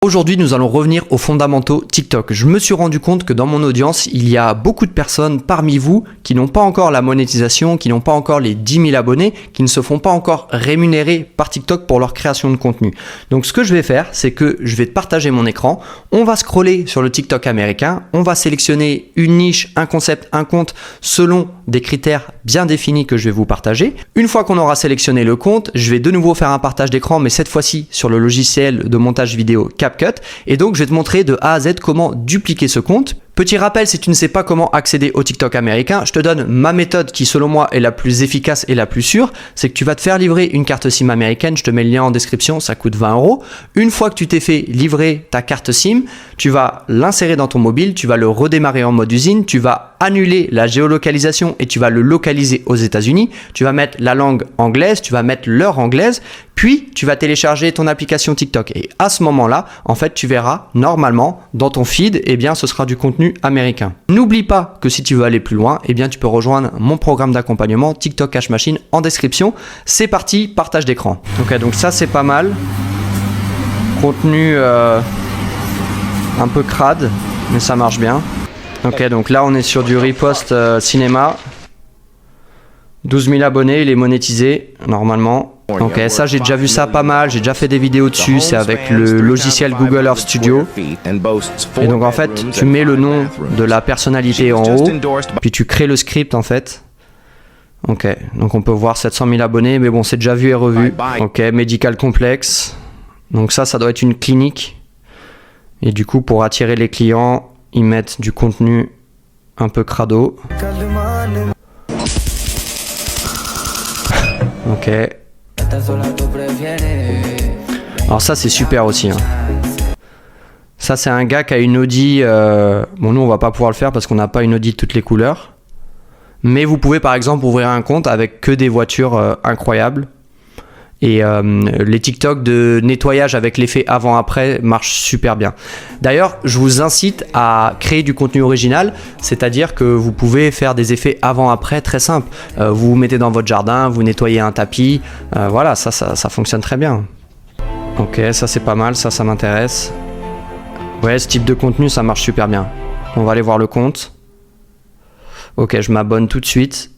Aujourd'hui, nous allons revenir aux fondamentaux TikTok. Je me suis rendu compte que dans mon audience, il y a beaucoup de personnes parmi vous qui n'ont pas encore la monétisation, qui n'ont pas encore les 10 000 abonnés, qui ne se font pas encore rémunérer par TikTok pour leur création de contenu. Donc ce que je vais faire, c'est que je vais te partager mon écran. On va scroller sur le TikTok américain. On va sélectionner une niche, un concept, un compte selon des critères bien définis que je vais vous partager. Une fois qu'on aura sélectionné le compte, je vais de nouveau faire un partage d'écran, mais cette fois-ci sur le logiciel de montage vidéo CapCut. Et donc, je vais te montrer de A à Z comment dupliquer ce compte. Petit rappel, si tu ne sais pas comment accéder au TikTok américain, je te donne ma méthode qui, selon moi, est la plus efficace et la plus sûre. C'est que tu vas te faire livrer une carte SIM américaine. Je te mets le lien en description, ça coûte 20 €. Une fois que tu t'es fait livrer ta carte SIM, tu vas l'insérer dans ton mobile, tu vas le redémarrer en mode usine, tu vas annuler la géolocalisation et tu vas le localiser aux États-Unis. Tu vas mettre la langue anglaise, tu vas mettre l'heure anglaise, puis tu vas télécharger ton application TikTok. Et à ce moment-là, en fait, tu verras normalement dans ton feed, eh bien, ce sera du contenu américain. N'oublie pas que si tu veux aller plus loin, eh bien, tu peux rejoindre mon programme d'accompagnement TikTok Cash Machine en description. C'est parti, partage d'écran. Ok, donc ça c'est pas mal. Contenu un peu crade, mais ça marche bien. Ok, donc là on est sur du riposte cinéma. 12 000 abonnés, il est monétisé normalement. Ok, ça j'ai déjà vu ça pas mal, j'ai déjà fait des vidéos dessus, c'est avec le logiciel Google Earth Studio. Et donc en fait, tu mets le nom de la personnalité en haut, puis tu crées le script en fait. Ok, donc on peut voir 700 000 abonnés, mais bon, c'est déjà vu et revu. Ok, médical complexe. Donc ça doit être une clinique. Et du coup, pour attirer les clients, ils mettent du contenu un peu crado. Ok. Alors ça c'est super aussi. Hein. Ça c'est un gars qui a une Audi. Bon nous on va pas pouvoir le faire parce qu'on n'a pas une Audi de toutes les couleurs. Mais vous pouvez par exemple ouvrir un compte avec que des voitures incroyables. Et les TikTok de nettoyage avec l'effet avant-après marchent super bien. D'ailleurs, je vous incite à créer du contenu original, c'est-à-dire que vous pouvez faire des effets avant-après très simples. Vous vous mettez dans votre jardin, vous nettoyez un tapis, voilà, ça fonctionne très bien. Ok, ça c'est pas mal, ça m'intéresse. Ouais, ce type de contenu, ça marche super bien. On va aller voir le compte. Ok, je m'abonne tout de suite.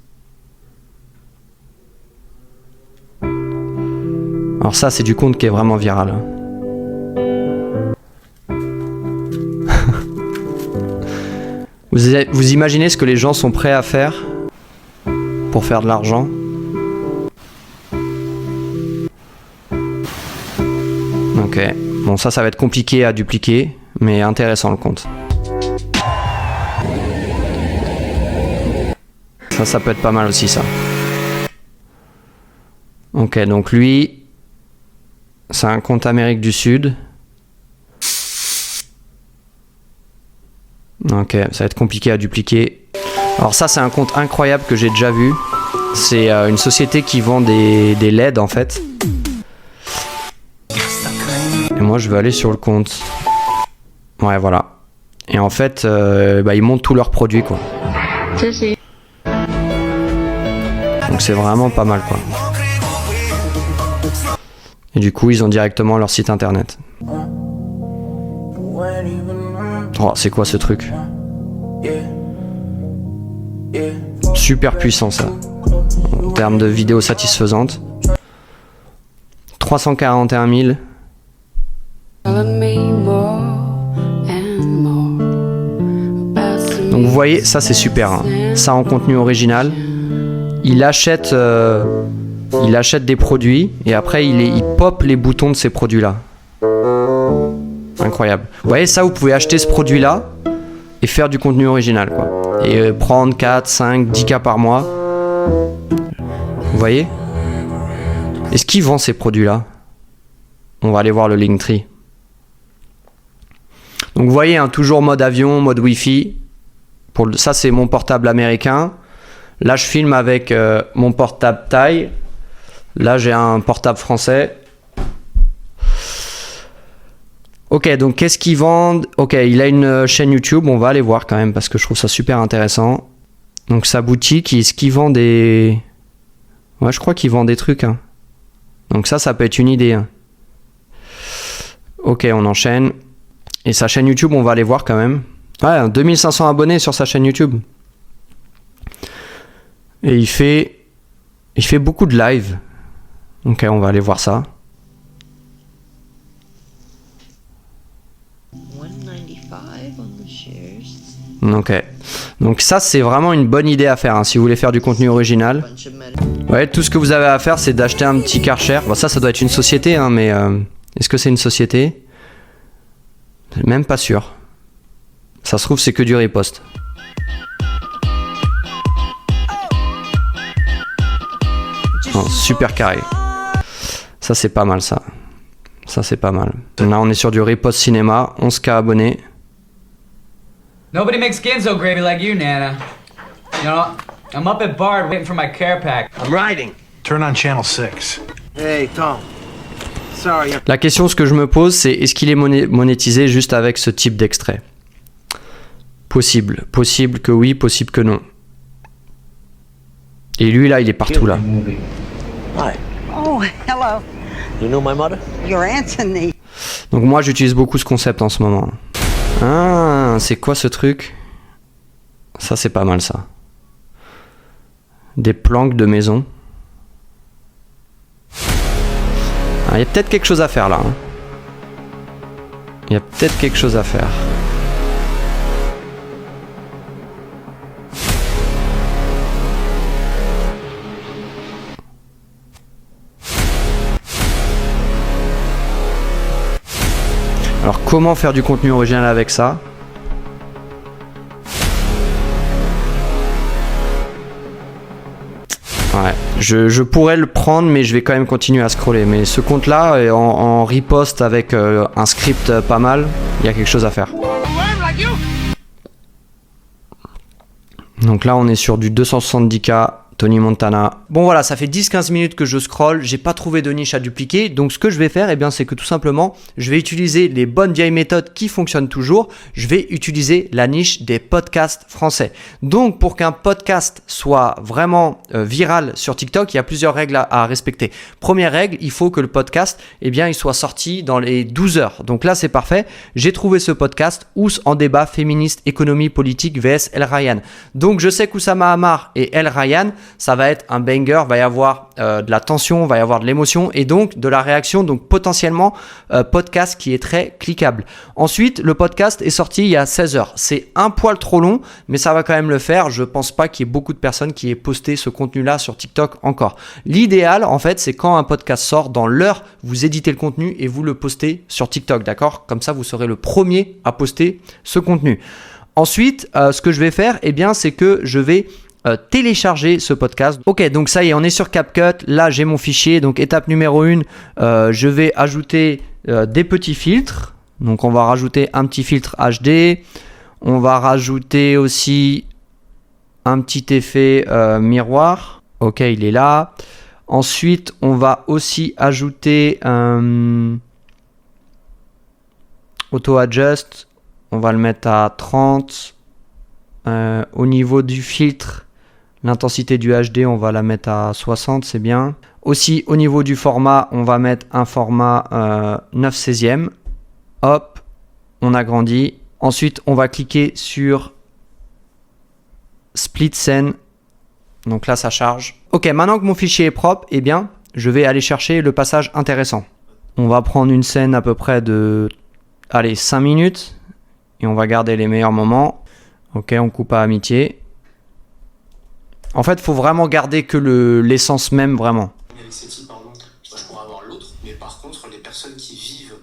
Alors ça, c'est du compte qui est vraiment viral. Vous imaginez ce que les gens sont prêts à faire pour faire de l'argent? Ok, bon ça va être compliqué à dupliquer, mais intéressant le compte. Ça peut être pas mal aussi ça. Ok, donc lui... c'est un compte Amérique du Sud. Ok, ça va être compliqué à dupliquer. Alors ça, c'est un compte incroyable que j'ai déjà vu. C'est une société qui vend des LED en fait. Et moi, je vais aller sur le compte. Ouais, voilà. Et en fait, ils montent tous leurs produits, quoi. Donc c'est vraiment pas mal, quoi. Et du coup, ils ont directement leur site internet. Oh, c'est quoi ce truc? Super puissant ça. En termes de vidéos satisfaisantes. 341 000. Donc vous voyez, ça c'est super. Hein. Ça en contenu original. Il achète des produits et après il pop les boutons de ces produits-là. Incroyable. Vous voyez, ça vous pouvez acheter ce produit-là et faire du contenu original, quoi. Et prendre 4, 5, 10K par mois. Vous voyez? Est-ce qu'il vend ces produits-là? On va aller voir le Linktree. Donc vous voyez, hein, toujours mode avion, mode Wi-Fi. Ça c'est mon portable américain. Là je filme avec mon portable Thaï. Là j'ai un portable français. Ok, donc qu'est-ce qu'ils vendent? Ok, il a une chaîne YouTube, on va aller voir quand même parce que je trouve ça super intéressant. Donc sa boutique, est-ce qu'il vend des... Ouais, je crois qu'il vend des trucs. Hein. Donc ça peut être une idée. Hein. Ok, on enchaîne. Et sa chaîne YouTube, on va aller voir quand même. Ouais, 2500 abonnés sur sa chaîne YouTube. Et il fait beaucoup de live. Ok, on va aller voir ça. 195 on the shares. Ok. Donc ça, c'est vraiment une bonne idée à faire hein, si vous voulez faire du contenu original. Bunch of men. Ouais, tout ce que vous avez à faire, c'est d'acheter un petit Karcher. Bon, ça doit être une société, hein, mais est-ce que c'est une société? Même pas sûr. Ça se trouve, c'est que du riposte. Oh, super carré. Ça, c'est pas mal, ça. Ça, c'est pas mal. Là, on est sur du riposte cinéma. 11K abonnés. Nobody makes Ginzo gravy like you, Nana. You know, I'm up at Bard waiting for my care pack. I'm riding. Turn on channel 6. Hey, Tom. Sorry. La question, ce que je me pose, c'est est-ce qu'il est monétisé juste avec ce type d'extrait? Possible. Possible que oui, possible que non. Et lui, là, il est partout, là. Hi. Oh, hello. You know my mother? You're Anthony. Donc moi, j'utilise beaucoup ce concept en ce moment. Ah, c'est quoi ce truc? Ça, c'est pas mal, ça. Des planques de maison. Ah, il y a peut-être quelque chose à faire, là. Il y a peut-être quelque chose à faire. Alors comment faire du contenu original avec ça? Ouais, je pourrais le prendre mais je vais quand même continuer à scroller. Mais ce compte là en riposte avec un script pas mal, il y a quelque chose à faire. Donc là on est sur du 270K. Tony Montana. Bon voilà, ça fait 10-15 minutes que je scrolle, j'ai pas trouvé de niche à dupliquer, donc ce que je vais faire, eh bien, c'est que tout simplement, je vais utiliser les bonnes vieilles méthodes qui fonctionnent toujours, je vais utiliser la niche des podcasts français. Donc pour qu'un podcast soit vraiment viral sur TikTok, il y a plusieurs règles à respecter. Première règle, il faut que le podcast, eh bien, il soit sorti dans les 12 heures. Donc là, c'est parfait, j'ai trouvé ce podcast, Ous en débat féministe, économie politique vs El Ryan. Donc je sais qu'Oussama Hamar et El Ryan, ça va être un banger, va y avoir de la tension, va y avoir de l'émotion et donc de la réaction, donc potentiellement podcast qui est très cliquable. Ensuite, le podcast est sorti il y a 16 heures. C'est un poil trop long, mais ça va quand même le faire. Je pense pas qu'il y ait beaucoup de personnes qui aient posté ce contenu-là sur TikTok encore. L'idéal, en fait, c'est quand un podcast sort dans l'heure, vous éditez le contenu et vous le postez sur TikTok, d'accord? Comme ça, vous serez le premier à poster ce contenu. Ensuite, ce que je vais faire, eh bien, c'est que je vais télécharger ce podcast. Ok, donc ça y est, on est sur CapCut. Là, j'ai mon fichier. Donc, étape numéro 1, je vais ajouter des petits filtres. Donc, on va rajouter un petit filtre HD. On va rajouter aussi un petit effet miroir. Ok, il est là. Ensuite, on va aussi ajouter Auto Adjust. On va le mettre à 30. Au niveau du filtre, l'intensité du HD, on va la mettre à 60, c'est bien. Aussi, au niveau du format, on va mettre un format 9/16e. Hop, on agrandit. Ensuite, on va cliquer sur Split Scene. Donc là, ça charge. Ok, maintenant que mon fichier est propre, eh bien, je vais aller chercher le passage intéressant. On va prendre une scène à peu près de 5 minutes et on va garder les meilleurs moments. Ok, on coupe à amitié. En fait, il faut vraiment garder que l'essence même, vraiment. Avec cette île, pardon, je pourrais avoir l'autre, mais par contre, les personnes qui vivent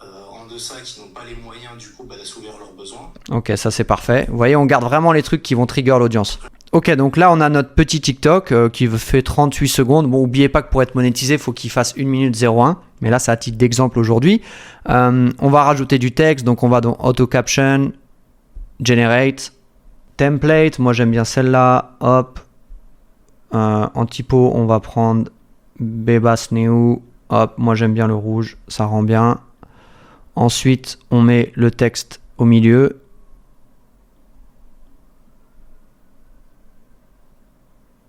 en deçà, qui n'ont pas les moyens du coup d'assouvir leurs besoins. Ok, ça c'est parfait. Vous voyez, on garde vraiment les trucs qui vont trigger l'audience. Ok, donc là, on a notre petit TikTok qui fait 38 secondes. Bon, n'oubliez pas que pour être monétisé, il faut qu'il fasse 1 minute 01. Mais là, c'est à titre d'exemple aujourd'hui. On va rajouter du texte, donc on va dans Auto Caption, Generate, Template. Moi, j'aime bien celle-là. Hop. En typo, on va prendre Bebas Neu. Hop, moi j'aime bien le rouge, ça rend bien. Ensuite, on met le texte au milieu.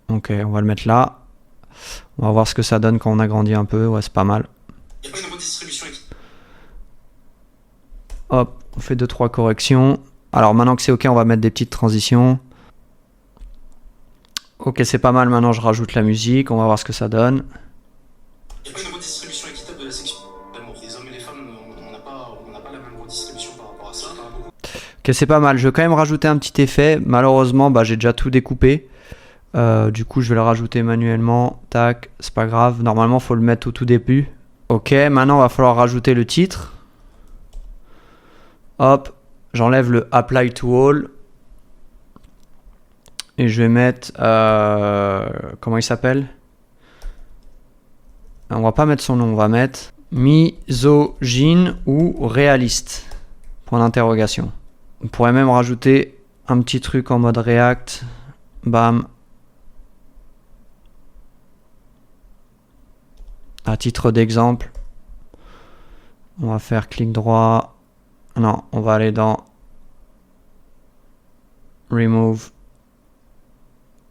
Ok, on va le mettre là. On va voir ce que ça donne quand on agrandit un peu. Ouais, c'est pas mal. Il n'y a pas une redistribution. Hop, on fait 2-3 corrections. Alors maintenant que c'est ok, on va mettre des petites transitions. Ok, c'est pas mal, maintenant je rajoute la musique, on va voir ce que ça donne. Il n'y a pas une redistribution équitable de la section d'amour. Les hommes et les femmes, on n'a pas la même redistribution par rapport à ça. Ok, c'est pas mal, je vais quand même rajouter un petit effet. Malheureusement, j'ai déjà tout découpé. Du coup, je vais le rajouter manuellement. Tac, c'est pas grave, normalement, faut le mettre au tout début. Ok, maintenant, il va falloir rajouter le titre. Hop, j'enlève le Apply to All. Et je vais mettre... comment il s'appelle? On va pas mettre son nom, on va mettre misogyne ou réaliste. Point d'interrogation. On pourrait même rajouter un petit truc en mode React. Bam. À titre d'exemple, on va faire clic droit. Non, on va aller dans Remove.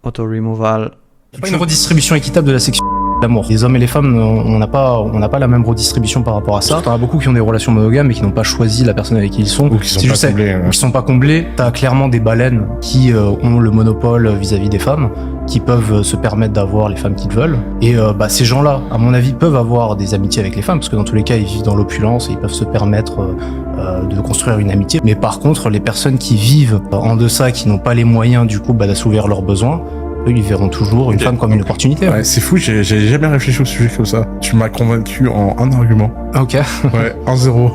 Auto Removal. Il n'y a pas une redistribution équitable de la section d'amour. Les hommes et les femmes, on n'a pas la même redistribution par rapport à ça. T'en as beaucoup qui ont des relations monogames et qui n'ont pas choisi la personne avec qui ils sont. Ou qui sont pas comblés. Ou qui sont pas comblés. T'as clairement des baleines qui ont le monopole vis-à-vis des femmes, qui peuvent se permettre d'avoir les femmes qu'ils veulent. Et ces gens-là, à mon avis, peuvent avoir des amitiés avec les femmes, parce que dans tous les cas, ils vivent dans l'opulence et ils peuvent se permettre de construire une amitié. Mais par contre, les personnes qui vivent en deçà, qui n'ont pas les moyens du coup d'assouvir leurs besoins, eux, ils verront toujours une femme comme une opportunité. Ouais, c'est fou, j'ai jamais réfléchi au sujet comme ça. Tu m'as convaincu en un argument. Ok. Ouais, 1-0.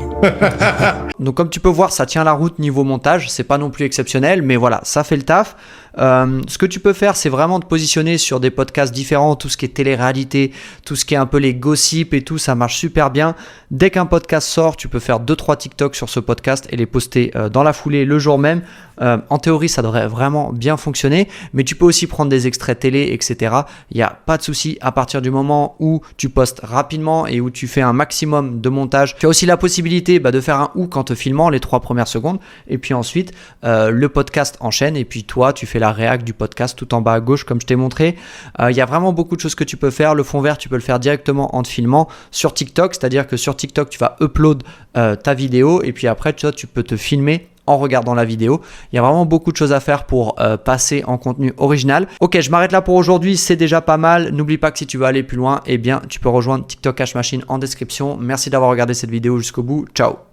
Donc comme tu peux voir, ça tient la route niveau montage, c'est pas non plus exceptionnel, mais voilà, ça fait le taf. Ce que tu peux faire, c'est vraiment te positionner sur des podcasts différents, tout ce qui est télé-réalité, tout ce qui est un peu les gossips et tout, ça marche super bien. Dès qu'un podcast sort, tu peux faire 2-3 TikTok sur ce podcast et les poster dans la foulée le jour même. En théorie, ça devrait vraiment bien fonctionner, mais tu peux aussi prendre des extraits télé, etc. Il n'y a pas de souci à partir du moment où tu postes rapidement et où tu fais un maximum de montage. Tu as aussi la possibilité de faire un ou quand te filmant les 3 premières secondes, et puis ensuite le podcast enchaîne, et puis toi tu fais la réac du podcast tout en bas à gauche comme je t'ai montré. Il y a vraiment beaucoup de choses que tu peux faire. Le fond vert, tu peux le faire directement en te filmant sur TikTok, c'est-à-dire que sur TikTok tu vas upload ta vidéo, et puis après tu peux te filmer en regardant la vidéo. Il y a vraiment beaucoup de choses à faire pour passer en contenu original. Ok, je m'arrête là pour aujourd'hui, c'est déjà pas mal. N'oublie pas que si tu veux aller plus loin, eh bien, tu peux rejoindre TikTok Cash Machine en description. Merci d'avoir regardé cette vidéo jusqu'au bout. Ciao.